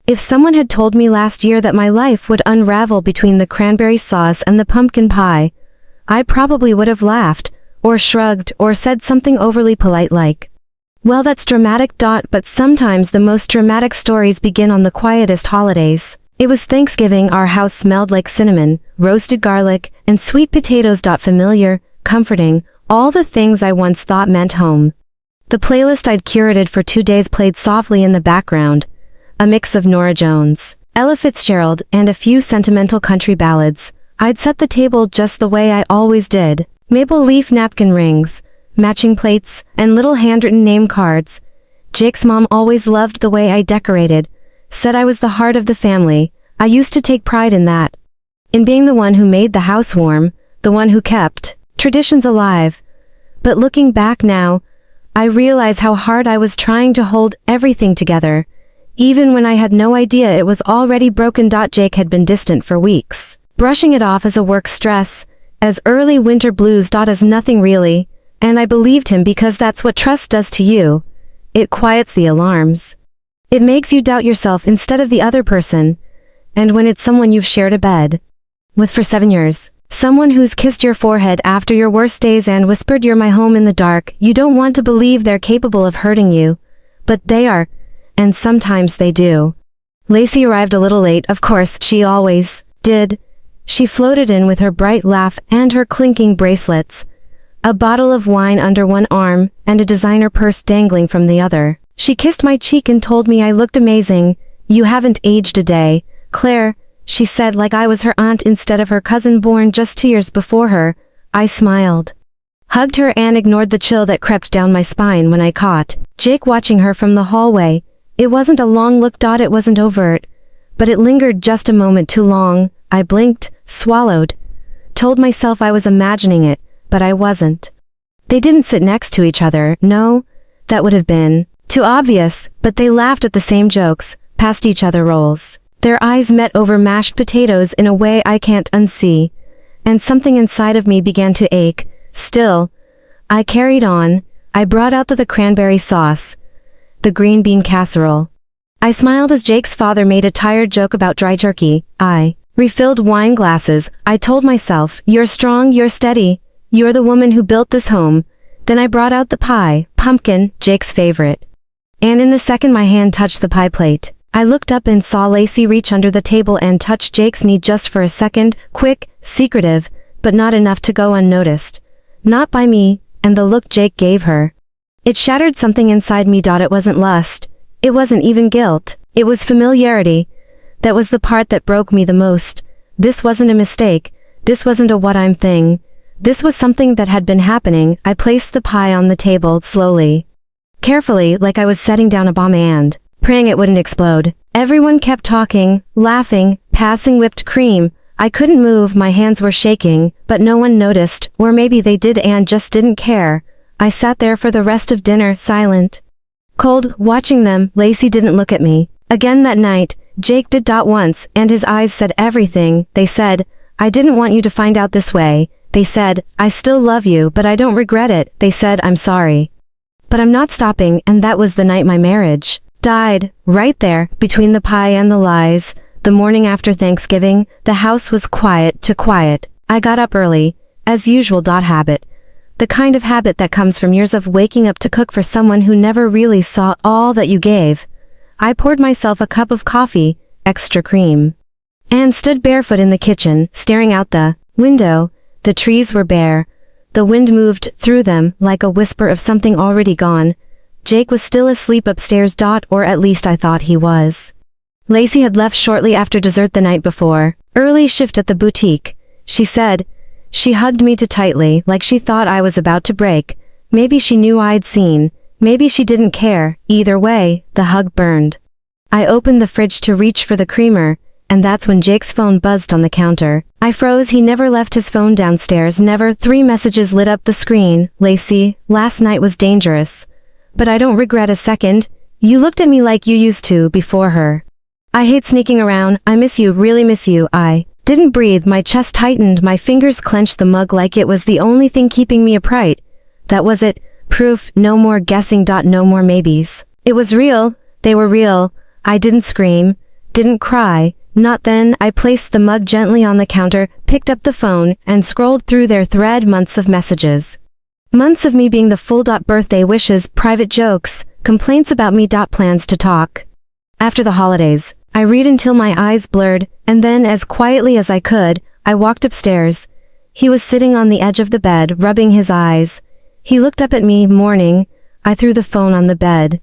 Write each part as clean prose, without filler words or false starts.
If someone had told me last year that my life would unravel between the cranberry sauce and the pumpkin pie, I probably would have laughed, or shrugged, or said something overly polite like, "Well, that's dramatic. But sometimes the most dramatic stories begin on the quietest holidays. It was Thanksgiving. Our house smelled like cinnamon, roasted garlic, and sweet potatoes. Familiar, comforting, all the things I once thought meant home. The playlist I'd curated for 2 days played softly in the background, a mix of Norah Jones, Ella Fitzgerald, and a few sentimental country ballads. I'd set the table just the way I always did. Maple leaf napkin rings, matching plates, and little handwritten name cards. Jake's mom always loved the way I decorated, said I was the heart of the family. I used to take pride in that. In being the one who made the house warm, the one who kept traditions alive. But looking back now, I realize how hard I was trying to hold everything together, even when I had no idea it was already broken. Jake had been distant for weeks, brushing it off as a work stress, as early winter blues. As nothing really, and I believed him because that's what trust does to you. It quiets the alarms. It makes you doubt yourself instead of the other person, and when it's someone you've shared a bed with for 7 years, someone who's kissed your forehead after your worst days and whispered "you're my home" in the dark, you don't want to believe they're capable of hurting you, but they are, and sometimes they do. Lacey arrived a little late. Of course, she always did. She floated in with her bright laugh and her clinking bracelets, a bottle of wine under one arm and a designer purse dangling from the other. She kissed my cheek and told me I looked amazing. "You haven't aged a day, Claire," she said, like I was her aunt instead of her cousin born just 2 years before her. I smiled, hugged her, and ignored the chill that crept down my spine when I caught Jake watching her from the hallway. It wasn't a long look. It wasn't overt, but it lingered just a moment too long. I blinked, swallowed, told myself I was imagining it, but I wasn't. They didn't sit next to each other. No, that would have been too obvious, but they laughed at the same jokes, passed each other rolls. Their eyes met over mashed potatoes in a way I can't unsee, and something inside of me began to ache. Still, I carried on. I brought out the cranberry sauce, the green bean casserole. I smiled as Jake's father made a tired joke about dry turkey. I refilled wine glasses. I told myself, "You're strong, you're steady, you're the woman who built this home." Then I brought out the pie, pumpkin, Jake's favorite. And in the second my hand touched the pie plate, I looked up and saw Lacey reach under the table and touch Jake's knee just for a second, quick, secretive, but not enough to go unnoticed. Not by me, and the look Jake gave her, it shattered something inside me. It wasn't lust. It wasn't even guilt. It was familiarity. That was the part that broke me the most. This wasn't a mistake. This wasn't a "what I'm" thing. This was something that had been happening. I placed the pie on the table slowly, carefully, like I was setting down a bomb and praying it wouldn't explode. Everyone kept talking, laughing, passing whipped cream. I couldn't move. My hands were shaking, but no one noticed, or maybe they did and just didn't care. I sat there for the rest of dinner, silent, cold, watching them. Lacey didn't look at me again that night. Jake did. Once, and his eyes said everything. They said, "I didn't want you to find out this way." They said, "I still love you, but I don't regret it." They said, "I'm sorry, but I'm not stopping." And that was the night my marriage died, right there, between the pie and the lies. The morning after Thanksgiving, the house was quiet to quiet. I got up early, as usual. Habit. The kind of habit that comes from years of waking up to cook for someone who never really saw all that you gave. I poured myself a cup of coffee, extra cream, and stood barefoot in the kitchen, staring out the window. The trees were bare. The wind moved through them like a whisper of something already gone. Jake was still asleep upstairs. Or at least I thought he was. Lacey had left shortly after dessert the night before. Early shift at the boutique, she said. She hugged me too tightly, like she thought I was about to break. Maybe she knew I'd seen. Maybe she didn't care. Either way, the hug burned. I opened the fridge to reach for the creamer, and that's when Jake's phone buzzed on the counter. I froze. He never left his phone downstairs. Never. 3 messages lit up the screen. "Lacey, last night was dangerous, but I don't regret a second. You looked at me like you used to before her. I hate sneaking around. I miss you, really miss you." I didn't breathe. My chest tightened. My fingers clenched the mug like it was the only thing keeping me upright. That was it. Proof. No more guessing. No more maybes. It was real. They were real. I didn't scream. Didn't cry. Not then. I placed the mug gently on the counter, picked up the phone, and scrolled through their thread. Months of messages. Months of me being the full. Birthday wishes, private jokes, complaints about me. Plans to talk. After the holidays, I read until my eyes blurred, and then as quietly as I could, I walked upstairs. He was sitting on the edge of the bed, rubbing his eyes. He looked up at me, mourning. I threw the phone on the bed.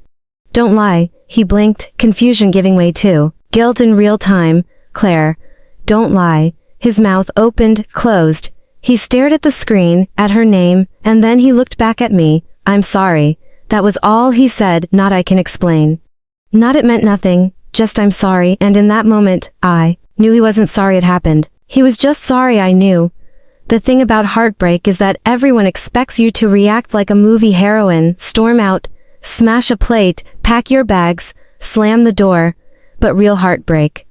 Don't lie, he blinked, confusion giving way to guilt in real time. Claire. Don't lie. His mouth opened, closed. He stared at the screen, at her name, and then he looked back at me. I'm sorry. That was all he said, not I can explain. Not it meant nothing, just I'm sorry, and in that moment, I knew he wasn't sorry it happened. He was just sorry. I knew. The thing about heartbreak is that everyone expects you to react like a movie heroine, storm out, smash a plate, pack your bags, slam the door. But real heartbreak,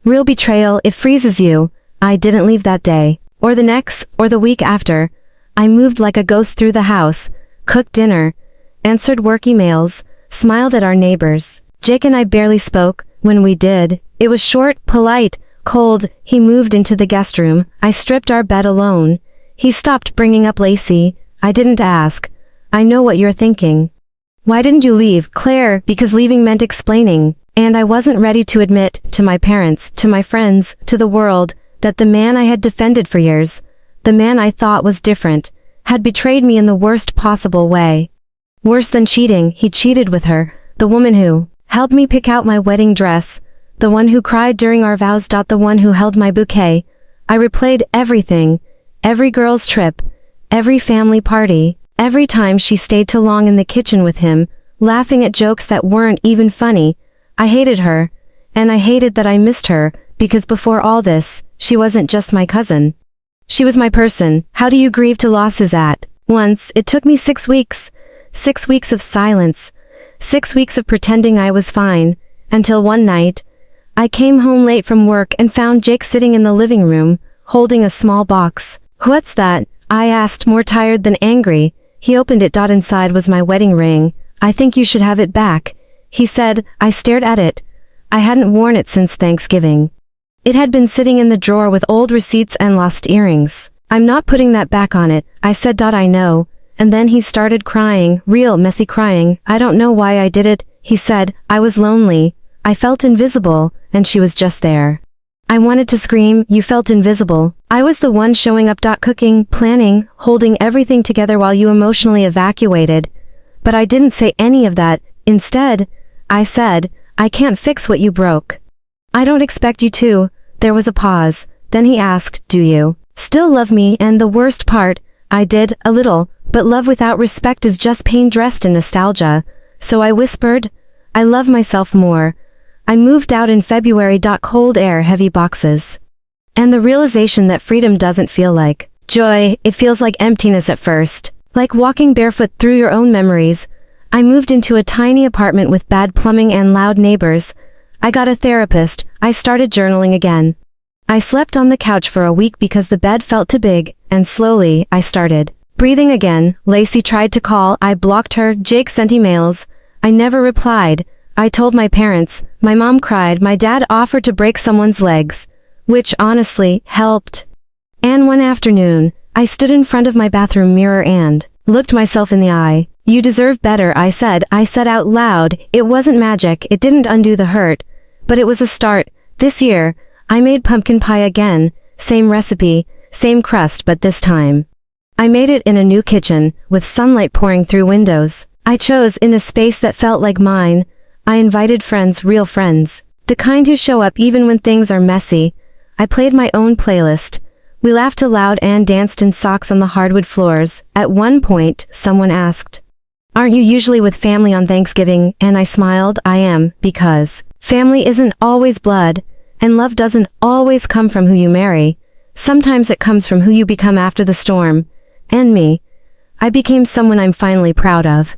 real betrayal, it freezes you. I didn't leave that day, or the next, or the week after. I moved like a ghost through the house, cooked dinner, answered work emails, smiled at our neighbors. Jake and I barely spoke. When we did, it was short, polite, cold. He moved into the guest room. I stripped our bed alone. He stopped bringing up Lacey. I didn't ask. I know what you're thinking. Why didn't you leave, Claire? Because leaving meant explaining. And I wasn't ready to admit, to my parents, to my friends, to the world, that the man I had defended for years, the man I thought was different, had betrayed me in the worst possible way. Worse than cheating, he cheated with her, the woman who helped me pick out my wedding dress, the one who cried during our vows. The one who held my bouquet. I replayed everything, every girl's trip, every family party, every time she stayed too long in the kitchen with him, laughing at jokes that weren't even funny. I hated her, and I hated that I missed her, because before all this, she wasn't just my cousin. She was my person. How do you grieve to losses at once? It took me 6 weeks. 6 weeks of silence. 6 weeks of pretending I was fine, until one night, I came home late from work and found Jake sitting in the living room, holding a small box. What's that? I asked, more tired than angry. He opened it. Inside was my wedding ring. I think you should have it back, he said. I stared at it. I hadn't worn it since Thanksgiving. It had been sitting in the drawer with old receipts and lost earrings. I'm not putting that back on it, I said. I know. And then he started crying, real messy crying. I don't know why I did it, he said. I was lonely. I felt invisible, and she was just there. I wanted to scream. You felt invisible. I was the one showing up. Cooking, planning, holding everything together while you emotionally evacuated. But I didn't say any of that. Instead, I said, I can't fix what you broke. I don't expect you to. There was a pause. Then he asked, do you still love me? And the worst part, I did, a little, but love without respect is just pain dressed in nostalgia. So I whispered, I love myself more. I moved out in February. Cold air, heavy boxes. And the realization that freedom doesn't feel like joy, it feels like emptiness at first. Like walking barefoot through your own memories. I moved into a tiny apartment with bad plumbing and loud neighbors. I got a therapist. I started journaling again. I slept on the couch for a week because the bed felt too big, and slowly, I started breathing again. Lacey tried to call. I blocked her. Jake sent emails. I never replied. I told my parents. My mom cried. My dad offered to break someone's legs, which honestly helped. And one afternoon, I stood in front of my bathroom mirror and looked myself in the eye. You deserve better, I said. I said out loud. It wasn't magic. It didn't undo the hurt. But it was a start. This year, I made pumpkin pie again. Same recipe, same crust, but this time, I made it in a new kitchen, with sunlight pouring through windows. I chose in a space that felt like mine. I invited friends, real friends. The kind who show up even when things are messy. I played my own playlist. We laughed aloud and danced in socks on the hardwood floors. At one point, someone asked, aren't you usually with family on Thanksgiving? And I smiled. I am, because family isn't always blood, and love doesn't always come from who you marry. Sometimes it comes from who you become after the storm. And me. I became someone I'm finally proud of.